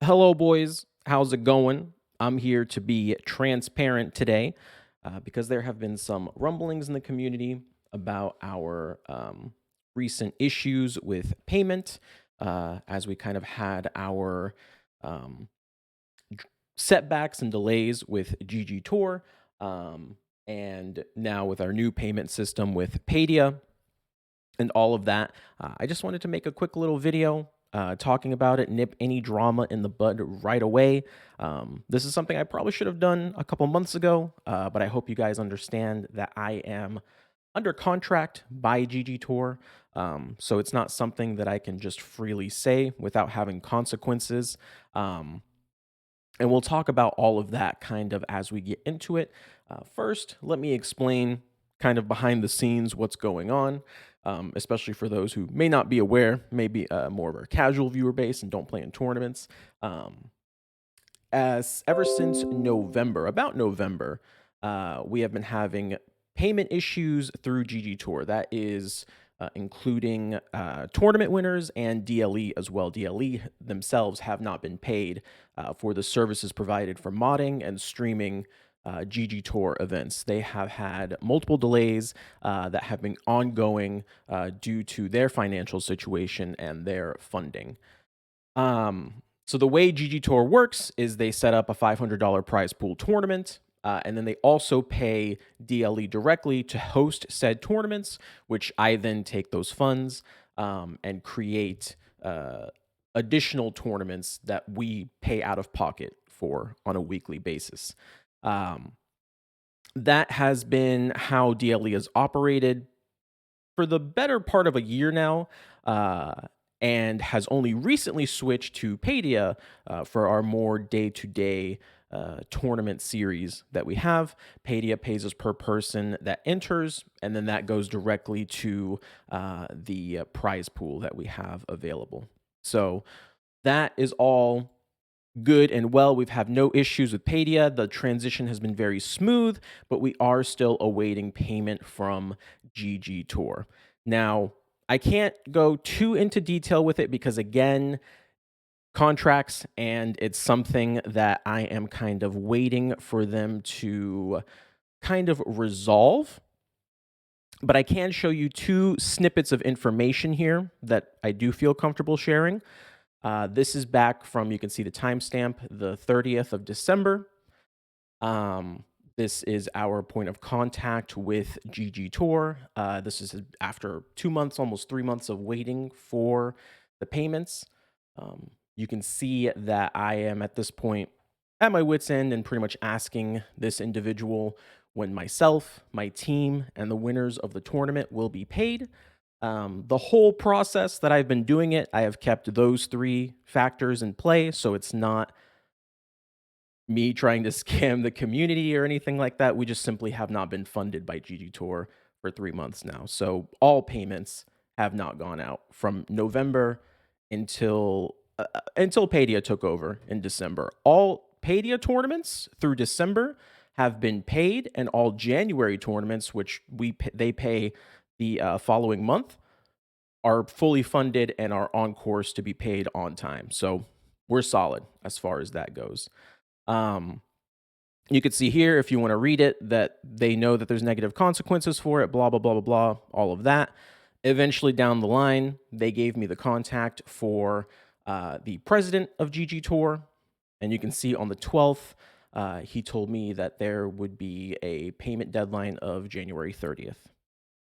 Hello, boys. How's it going? I'm here to be transparent today because there have been some rumblings in the community about our recent issues with payment as we kind of had our um, setbacks and delays with GG Tour. And now with our new payment system with Padia and all of that. I just wanted to make a quick little video talking about it, nip any drama in the bud right away. This is something I probably should have done a couple months ago, but I hope you guys understand that I am under contract by GG Tour. So it's not something that I can just freely say without having consequences. And we'll talk about all of that kind of as we get into it. First, let me explain kind of behind the scenes what's going on, especially for those who may not be aware, maybe more of our casual viewer base and don't play in tournaments. As ever since November, about November, we have been having payment issues through GG Tour. That is including tournament winners and DLE as well. DLE themselves have not been paid for the services provided for modding and streaming GG Tour events. They have had multiple delays that have been ongoing due to their financial situation and their funding. So the way GG Tour works is they set up a $500 prize pool tournament. And then they also pay DLE directly to host said tournaments, which I then take those funds and create additional tournaments that we pay out of pocket for on a weekly basis. That has been how DLE has operated for the better part of a year now. And has only recently switched to Padia for our more day-to-day tournament series that we have. Padia pays us per person that enters, and then that goes directly to the prize pool that we have available. So that is all good and well. We've had no issues with Padia. The transition has been very smooth, but we are still awaiting payment from GG Tour. Now, I can't go too into detail with it because, again, contracts, and it's something that I am kind of waiting for them to kind of resolve. But I can show you two snippets of information here that I do feel comfortable sharing. This is back from, you can see the timestamp, the 30th of December. This is our point of contact with GG Tour. This is after 2 months, almost 3 months of waiting for the payments. You can see that I am at this point at my wit's end and pretty much asking this individual when myself, my team, and the winners of the tournament will be paid. The whole process that I've been doing it, I have kept those three factors in play, so it's not me trying to scam the community or anything like that. We just simply have not been funded by GG Tour for 3 months now. So all payments have not gone out from November until Padia took over in December. All Padia tournaments through December have been paid, and all January tournaments, which they pay the following month, are fully funded and are on course to be paid on time. So we're solid as far as that goes. You could see here, if you want to read it, that they know that there's negative consequences for it, blah, blah, blah, blah, blah, all of that. Eventually down the line, they gave me the contact for the president of GG Tour. And you can see on the 12th, he told me that there would be a payment deadline of January 30th.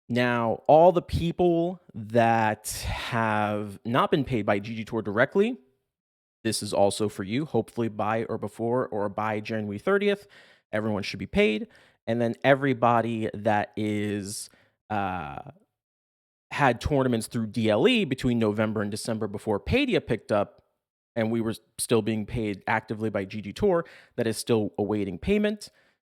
Now, all the people that have not been paid by GG Tour directly, this is also for you. Hopefully by or before or by January 30th, everyone should be paid. And then everybody that is had tournaments through DLE between November and December before Padia picked up, and we were still being paid actively by GG Tour, that is still awaiting payment,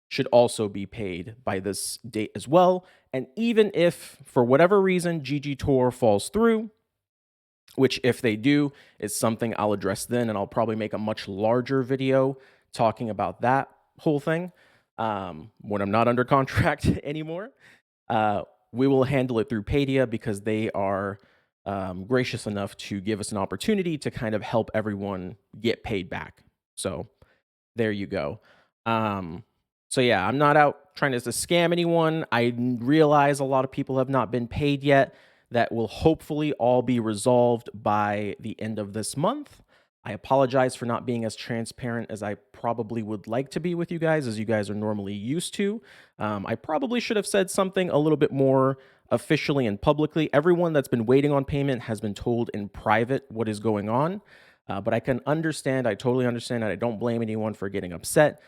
should also be paid by this date as well. And even if, for whatever reason, GG Tour falls through, which if they do, is something I'll address then, and I'll probably make a much larger video talking about that whole thing when I'm not under contract anymore. We will handle it through Padia because they are gracious enough to give us an opportunity to kind of help everyone get paid back. So there you go. Um, so yeah, I'm not out trying to scam anyone. Realize a lot of people have not been paid yet. That will hopefully all be resolved by the end of this month. I apologize for not being as transparent as I probably would like to be with you guys, as you guys are normally used to. I probably should have said something a little bit more officially and publicly. Everyone that's been waiting on payment has been told in private what is going on. But I can understand, I totally understand, and I don't blame anyone for getting upset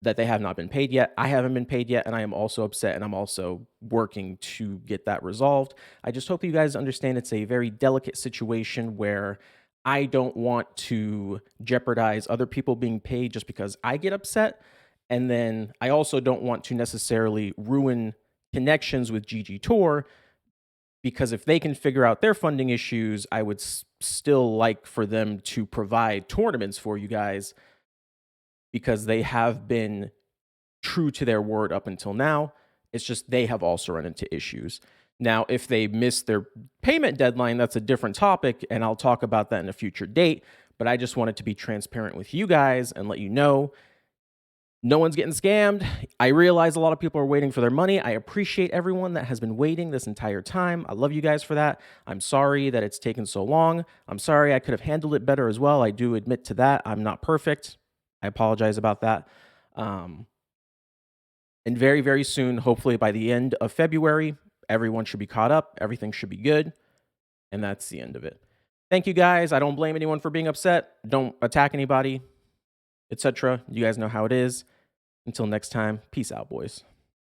that they have not been paid yet. I haven't been paid yet, and I am also upset, and I'm also working to get that resolved. I just hope you guys understand it's a very delicate situation where I don't want to jeopardize other people being paid just because I get upset. And then I also don't want to necessarily ruin connections with GG Tour, because if they can figure out their funding issues, I would still like for them to provide tournaments for you guys, because they have been true to their word up until now. It's just they have also run into issues. Now, if they miss their payment deadline, that's a different topic, and I'll talk about that in a future date. But I just wanted to be transparent with you guys and let you know no one's getting scammed. I realize a lot of people are waiting for their money. I appreciate everyone that has been waiting this entire time. I love you guys for that. I'm sorry that it's taken so long. I'm sorry I could have handled it better as well. I do admit to that. I'm not perfect. I apologize about that. And very, very soon, hopefully by the end of February, everyone should be caught up. Everything should be good. And that's the end of it. Thank you guys. I don't blame anyone for being upset. Don't attack anybody, etc. You guys know how it is. Until next time, peace out, boys.